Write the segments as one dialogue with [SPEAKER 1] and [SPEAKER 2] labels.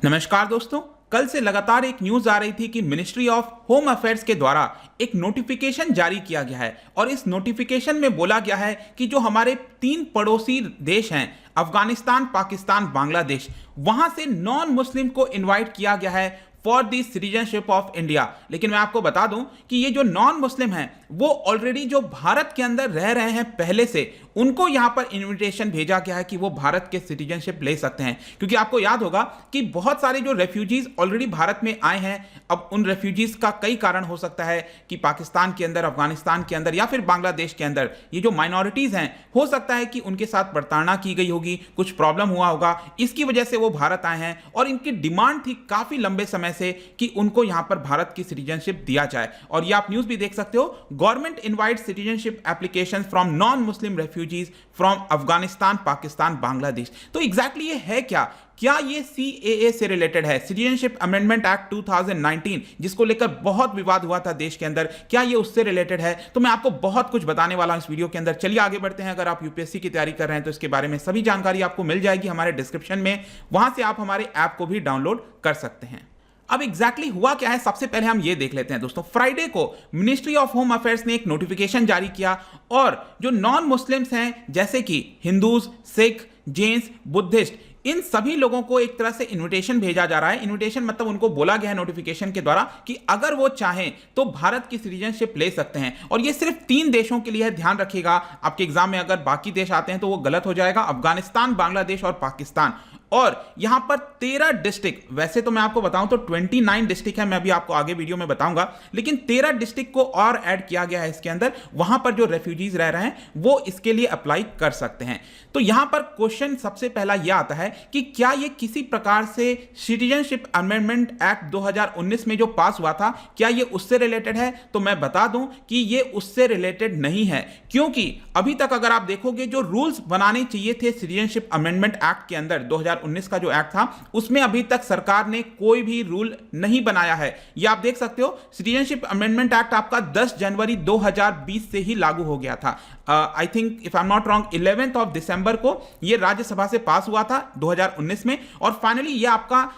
[SPEAKER 1] नमस्कार दोस्तों। कल से लगातार एक न्यूज आ रही थी कि मिनिस्ट्री ऑफ होम अफेयर्स के द्वारा एक नोटिफिकेशन जारी किया गया है और इस नोटिफिकेशन में बोला गया है कि जो हमारे 3 पड़ोसी देश हैं, अफगानिस्तान, पाकिस्तान, बांग्लादेश, वहां से नॉन मुस्लिम को इनवाइट किया गया है for the citizenship of India. लेकिन मैं आपको बता दूं कि ये जो नॉन मुस्लिम हैं वो ऑलरेडी जो भारत के अंदर रह रहे हैं पहले से, उनको यहां पर इनविटेशन भेजा गया है कि वो भारत के सिटीजनशिप ले सकते हैं। क्योंकि आपको याद होगा कि बहुत सारे जो रेफ्यूजीज ऑलरेडी भारत में आए हैं, अब उन रेफ्यूजीज का कई कारण हो सकता है कि पाकिस्तान के अंदर, अफगानिस्तान के अंदर या फिर बांग्लादेश के अंदर ये जो माइनॉरिटीज हैं, हो सकता है कि उनके साथ प्रताड़ना की गई होगी, कुछ प्रॉब्लम हुआ होगा, इसकी वजह से वो भारत आए हैं और इनकी डिमांड थी काफी लंबे समय से कि उनको यहां पर भारत की सिटीजनशिप दिया जाए। और ये आप न्यूज भी देख सकते हो, government invite citizenship application from non Muslim refugees from Afghanistan, Pakistan, Bangladesh. तो एग्जैक्टली ये है क्या ये सीएए से रिलेटेड है, सिटीजनशिप अमेंडमेंट एक्ट 2019, जिसको लेकर बहुत विवाद हुआ था देश के अंदर, क्या ये उससे रिलेटेड है? तो मैं आपको बहुत कुछ बताने वाला हूं इस वीडियो के अंदर। चलिए आगे बढ़ते हैं। अगर आप यूपीएससी की तैयारी कर रहे हैं तो इसके बारे में सभी जानकारी आपको मिल जाएगी हमारे डिस्क्रिप्शन में, वहां से आप हमारे ऐप को भी डाउनलोड कर सकते हैं। अब एग्जैक्टली हुआ क्या है, सबसे पहले हम ये देख लेते हैं दोस्तों। फ्राइडे को मिनिस्ट्री ऑफ होम अफेयर्स ने एक नोटिफिकेशन जारी किया और जो नॉन मुस्लिम्स हैं, जैसे कि हिंदूज, सिख, जैन्स, बुद्धिस्ट, इन सभी लोगों को एक तरह से इनविटेशन भेजा जा रहा है। इनविटेशन मतलब उनको बोला गया है नोटिफिकेशन के द्वारा कि अगर वो चाहें तो भारत की सिटीजनशिप ले सकते हैं। और ये सिर्फ 3 देशों के लिए है, ध्यान रखिएगा। आपके एग्जाम में अगर बाकी देश आते हैं तो वो गलत हो जाएगा। अफगानिस्तान, बांग्लादेश और पाकिस्तान। और यहां पर 13 डिस्ट्रिक्ट, वैसे तो मैं आपको बताऊं तो 29 डिस्ट्रिक्ट है, मैं अभी आपको आगे वीडियो में बताऊंगा, लेकिन 13 डिस्ट्रिक्ट को और ऐड किया गया है इसके अंदर। वहां पर जो रेफ्यूजीज रह रहे हैं वो इसके लिए अप्लाई कर सकते हैं। तो यहां पर क्वेश्चन सबसे पहला यह आता है कि क्या ये किसी प्रकार से सिटीजनशिप अमेंडमेंट एक्ट 2019 में जो पास हुआ था, क्या ये उससे रिलेटेड है? तो मैं बता दूं कि ये उससे रिलेटेड नहीं है, क्योंकि अभी तक अगर आप देखोगे जो रूल्स बनाने चाहिए थे सिटीजनशिप अमेंडमेंट एक्ट के अंदर, 2019 का जो एक्ट था, उसमें अभी तक सरकार ने कोई भी रूल नहीं बनाया है। ये आप देख सकते हो, सिटीजनशिप अमेंडमेंट एक्ट आपका 10 जनवरी 2020 से ही लागू हो गया था। I think if I am not wrong 11 of December को ये राज्यसभा से पास हुआ था 2019 में, और फाइनली ये आपका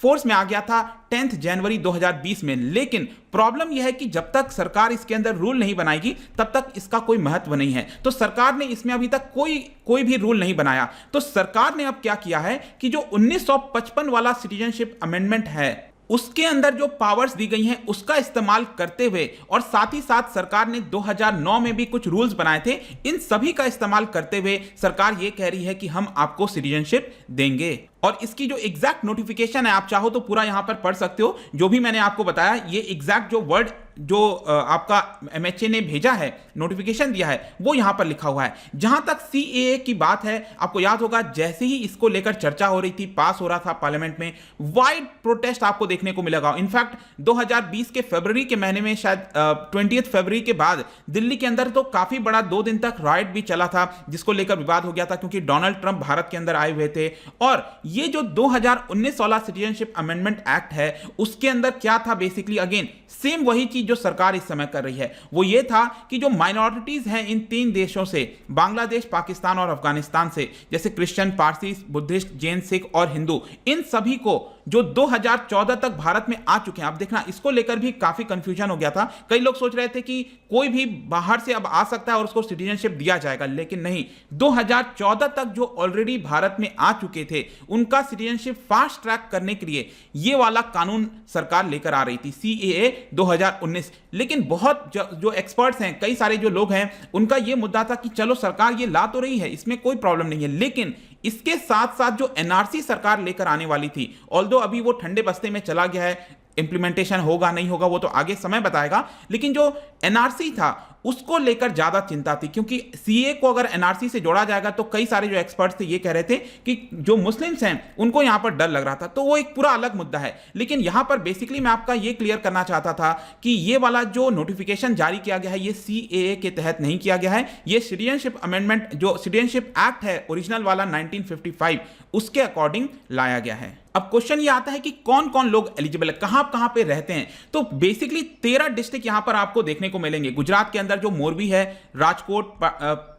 [SPEAKER 1] फोर्स में आ गया था 10 जनवरी 2020 में। लेकिन प्रॉब्लम यह है कि जब तक सरकार इसके अंदर रूल नहीं बनाएगी तब तक इसका कोई महत्व नहीं है। तो सरकार ने इसमें अभी तक कोई भी रूल नहीं बनाया। तो सरकार ने अब क्या किया है कि जो 1955 वाला सिटीजनशिप अमेंडमेंट है उसके अंदर जो पावर्स दी गई हैं उसका इस्तेमाल करते हुए, और साथ ही साथ सरकार ने 2009 में भी कुछ रूल्स बनाए थे, इन सभी का इस्तेमाल करते हुए सरकार ये कह रही है कि हम आपको सिटीजनशिप देंगे। और इसकी जो एग्जैक्ट नोटिफिकेशन है, आप चाहो तो पूरा यहां पर पढ़ सकते हो। जो भी मैंने आपको बताया, ये एग्जैक्ट जो वर्ड जो आपका एमएचए ने भेजा है, नोटिफिकेशन दिया है, वो यहां पर लिखा हुआ है। जहां तक सीएए की बात है, आपको याद होगा जैसे ही इसको लेकर चर्चा हो रही थी, पास हो रहा था पार्लियामेंट में, वाइड प्रोटेस्ट आपको देखने को मिलेगा। इनफैक्ट 2020 के फरवरी के महीने में, शायद 20 फरवरी के बाद दिल्ली के अंदर तो काफी बड़ा 2 दिन तक राइट भी चला था, जिसको लेकर विवाद हो गया था, क्योंकि डोनाल्ड ट्रंप भारत के अंदर आए हुए थे। और ये जो 2019 वाला सिटीजनशिप अमेंडमेंट एक्ट है, उसके अंदर क्या था, बेसिकली अगेन सेम वही चीज जो सरकार इस समय कर रही है, वो ये था कि जो माइनॉरिटीज हैं इन 3 देशों से, बांग्लादेश, पाकिस्तान और अफगानिस्तान से, जैसे क्रिश्चियन, पारसी, बुद्धिस्ट, जैन, सिख और हिंदू, इन सभी को जो 2014 तक भारत में आ चुके हैं। आप देखना, इसको लेकर भी काफी कंफ्यूजन हो गया था। कई लोग सोच रहे थे कि कोई भी बाहर से अब आ सकता है और उसको सिटीजनशिप दिया जाएगा, लेकिन नहीं, 2014 तक जो ऑलरेडी भारत में आ चुके थे उनका सिटीजनशिप फास्ट ट्रैक करने के लिए ये वाला कानून सरकार लेकर आ रही थी, सीएए 2019। लेकिन बहुत जो एक्सपर्ट्स हैं, कई सारे जो लोग हैं, उनका यह मुद्दा था कि चलो सरकार ये ला तो रही है, इसमें कोई प्रॉब्लम नहीं है, लेकिन इसके साथ साथ जो एनआरसी सरकार लेकर आने वाली थी, ऑल्दो अभी वो ठंडे बस्ते में चला गया है, इंप्लीमेंटेशन होगा नहीं होगा वो तो आगे समय बताएगा, लेकिन जो एनआरसी था उसको लेकर ज्यादा चिंता थी। क्योंकि सीए को अगर एनआरसी से जोड़ा जाएगा तो कई सारे जो एक्सपर्ट्स थे ये कह रहे थे कि जो मुस्लिम्स हैं उनको यहां पर डर लग रहा था, तो वो एक पूरा अलग मुद्दा है। लेकिन यहां पर बेसिकली मैं आपका ये क्लियर करना चाहता था कि ये वाला जो नोटिफिकेशन जारी किया गया है ये सीएए के तहत नहीं किया गया है, ये सिटीजनशिप अमेंडमेंट जो सिटीजनशिप एक्ट है ओरिजिनल वाला 1955 उसके अकॉर्डिंग लाया गया है। अब क्वेश्चन ये आता है कि कौन कौन लोग एलिजिबल है, कहां पे रहते हैं। तो बेसिकली 13 डिस्ट्रिक्ट यहां पर आपको देखने को मिलेंगे। गुजरात के अंदर जो मोरबी है, राजकोट,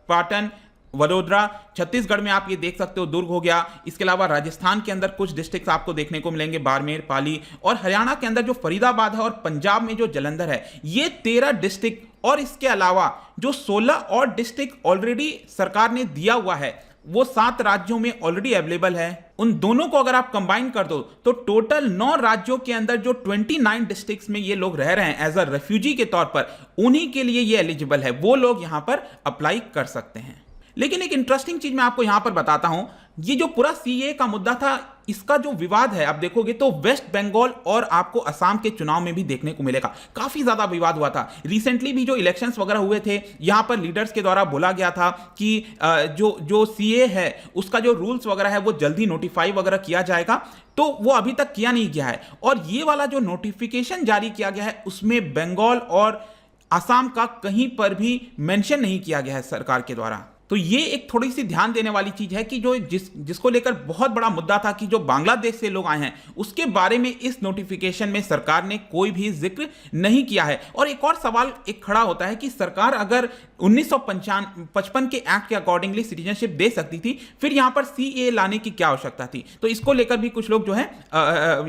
[SPEAKER 1] पाटन, वडोदरा, छत्तीसगढ़ में आप ये देख सकते हो दुर्ग हो गया, इसके अलावा राजस्थान के अंदर कुछ डिस्ट्रिक्ट आपको देखने को मिलेंगे, बाड़मेर, पाली, और हरियाणा के अंदर जो फरीदाबाद है, और पंजाब में जो जालंधर है, ये 13 डिस्ट्रिक्ट, और इसके अलावा जो 16 और डिस्ट्रिक्ट ऑलरेडी सरकार ने दिया हुआ है वो 7 राज्यों में ऑलरेडी अवेलेबल है। उन दोनों को अगर आप कंबाइन कर दो तो टोटल 9 राज्यों के अंदर जो 29 डिस्ट्रिक्ट्स में ये लोग रह रहे हैं एज अ रेफ्यूजी के तौर पर, उन्हीं के लिए ये एलिजिबल है, वो लोग यहां पर अप्लाई कर सकते हैं। लेकिन एक इंटरेस्टिंग चीज मैं आपको यहां पर बताता हूं, ये जो पूरा सीए का मुद्दा था, इसका जो विवाद है आप देखोगे तो वेस्ट बंगाल और आपको असम के चुनाव में भी देखने को मिलेगा, काफी ज्यादा विवाद हुआ था। रिसेंटली भी जो इलेक्शंस वगैरह हुए थे, यहां पर लीडर्स के द्वारा बोला गया था कि जो सीए है उसका जो रूल्स वगैरह है वो जल्दी नोटिफाई वगैरह किया जाएगा, तो वो अभी तक किया नहीं गया है। और ये वाला जो नोटिफिकेशन जारी किया गया है उसमें बंगाल और असम का कहीं पर भी मेंशन नहीं किया गया है सरकार के द्वारा। तो ये एक थोड़ी सी ध्यान देने वाली चीज है कि जो जिसको लेकर बहुत बड़ा मुद्दा था कि जो बांग्लादेश से लोग आए हैं उसके बारे में इस नोटिफिकेशन में सरकार ने कोई भी जिक्र नहीं किया है। और एक और सवाल एक खड़ा होता है कि सरकार अगर 1955 के एक्ट के अकॉर्डिंगली सिटीजनशिप दे सकती थी, फिर यहां पर सीए लाने की क्या आवश्यकता थी? तो इसको लेकर भी कुछ लोग जो है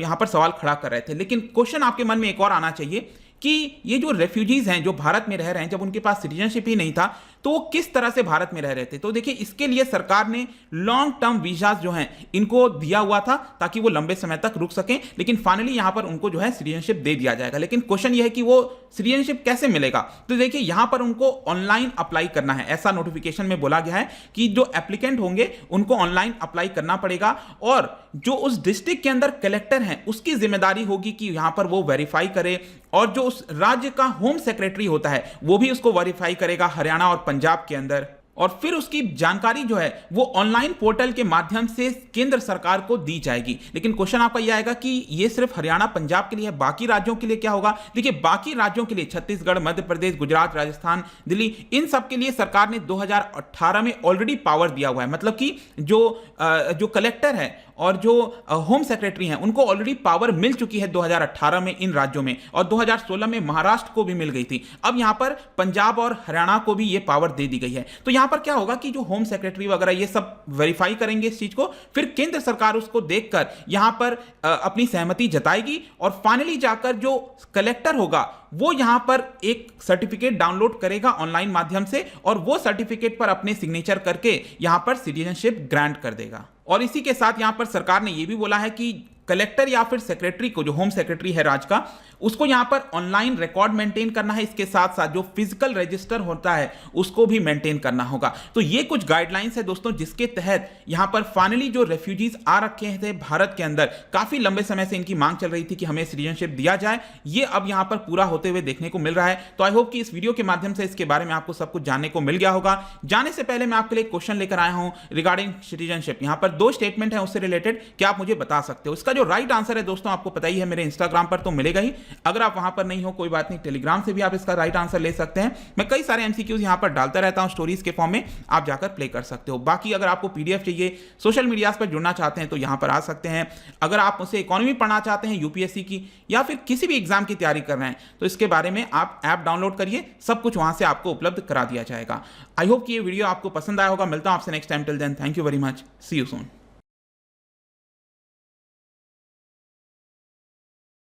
[SPEAKER 1] यहां पर सवाल खड़ा कर रहे थे। लेकिन क्वेश्चन आपके मन में एक और आना चाहिए कि ये जो रेफ्यूजीज हैं जो भारत में रह रहे हैं, जब उनके पास सिटीजनशिप ही नहीं था तो वो किस तरह से भारत में रह रहे थे? तो देखिए, इसके लिए सरकार ने लॉन्ग टर्म वीजास जो हैं इनको दिया हुआ था ताकि वो लंबे समय तक रुक सकें, लेकिन फाइनली यहां पर उनको जो है सिटीजनशिप दे दिया जाएगा। लेकिन क्वेश्चन ये है कि वो सिटीजनशिप कैसे मिलेगा? तो देखिए, यहां पर उनको ऑनलाइन अप्लाई करना है, ऐसा नोटिफिकेशन में बोला गया है कि जो एप्लीकेंट होंगे उनको ऑनलाइन अप्लाई करना पड़ेगा, और जो उस डिस्ट्रिक्ट के अंदर कलेक्टर हैं उसकी जिम्मेदारी होगी कि यहां पर वो वेरीफाई करे, और जो उस राज्य का होम सेक्रेटरी होता है वो भी उसको वेरीफाई करेगा हरियाणा और पंजाब के अंदर, और फिर उसकी जानकारी जो है वो ऑनलाइन पोर्टल के माध्यम से केंद्र सरकार को दी जाएगी। लेकिन क्वेश्चन आपका यह आएगा कि ये सिर्फ हरियाणा पंजाब के लिए है, बाकी राज्यों के लिए क्या होगा? देखिए, बाकी राज्यों के लिए छत्तीसगढ़, मध्य प्रदेश, गुजरात, राजस्थान, दिल्ली, इन सब के लिए सरकार ने 2018 में ऑलरेडी पावर दिया हुआ है। मतलब कि जो कलेक्टर है और जो होम सेक्रेटरी हैं उनको ऑलरेडी पावर मिल चुकी है 2018 में इन राज्यों में, और 2016 में महाराष्ट्र को भी मिल गई थी। अब यहां पर पंजाब और हरियाणा को भी ये पावर दे दी गई है। तो यहां पर क्या होगा कि जो होम सेक्रेटरी वगैरह ये सब वेरीफाई करेंगे इस चीज को, फिर केंद्र सरकार उसको देखकर यहां पर अपनी सहमति जताएगी, और फाइनली जाकर जो कलेक्टर होगा वो यहां पर एक सर्टिफिकेट डाउनलोड करेगा ऑनलाइन माध्यम से, और वो सर्टिफिकेट पर अपने सिग्नेचर करके यहां पर सिटीजनशिप ग्रांट कर देगा। और इसी के साथ यहां पर सरकार ने यह भी बोला है कि कलेक्टर या फिर सेक्रेटरी को, जो होम सेक्रेटरी है राज्य का, उसको यहां पर ऑनलाइन रिकॉर्ड मेंटेन करना है। इसके साथ साथ जो फिजिकल रजिस्टर होता है उसको भी मेंटेन करना होगा। तो ये कुछ गाइडलाइंस है दोस्तों, जिसके तहत यहां पर फाइनली जो रेफ्यूजीज आ रखे थे भारत के अंदर, काफी लंबे समय से इनकी मांग चल रही थी कि हमें सिटीजनशिप दिया जाए, ये अब यहां पर पूरा होते हुए देखने को मिल रहा है। तो आई होप कि इस वीडियो के माध्यम से इसके बारे में आपको सब कुछ जानने को मिल गया होगा। जाने से पहले मैं आपके लिए क्वेश्चन लेकर आया हूं रिगार्डिंग सिटीजनशिप। यहां पर 2 स्टेटमेंट है उससे रिलेटेड, क्या आप मुझे बता सकते हो? इसका जो राइट आंसर है दोस्तों आपको पता ही है, मेरे इंस्टाग्राम पर तो मिलेगा ही, अगर आप वहां पर नहीं हो कोई बात नहीं, टेलीग्राम से भी आप इसका राइट आंसर ले सकते हैं। मैं कई सारे एमसीक्यूज यहां पर डालता रहता हूं स्टोरीज के फॉर्म में, आप जाकर प्ले कर सकते हो। बाकी अगर आपको पीडीएफ चाहिए, सोशल मीडिया पर जुड़ना चाहते हैं तो यहां पर आ सकते हैं। अगर आप मुझसे इकोनॉमी पढ़ना चाहते हैं, यूपीएससी की या फिर किसी भी एग्जाम की तैयारी कर रहे हैं, तो इसके बारे में आप ऐप डाउनलोड करिए, सब कुछ वहां से आपको उपलब्ध करा दिया जाएगा। आई होप कि ये वीडियो आपको पसंद आया होगा। मिलता हूं आपसे next time. Till then, thank you very much, see you soon.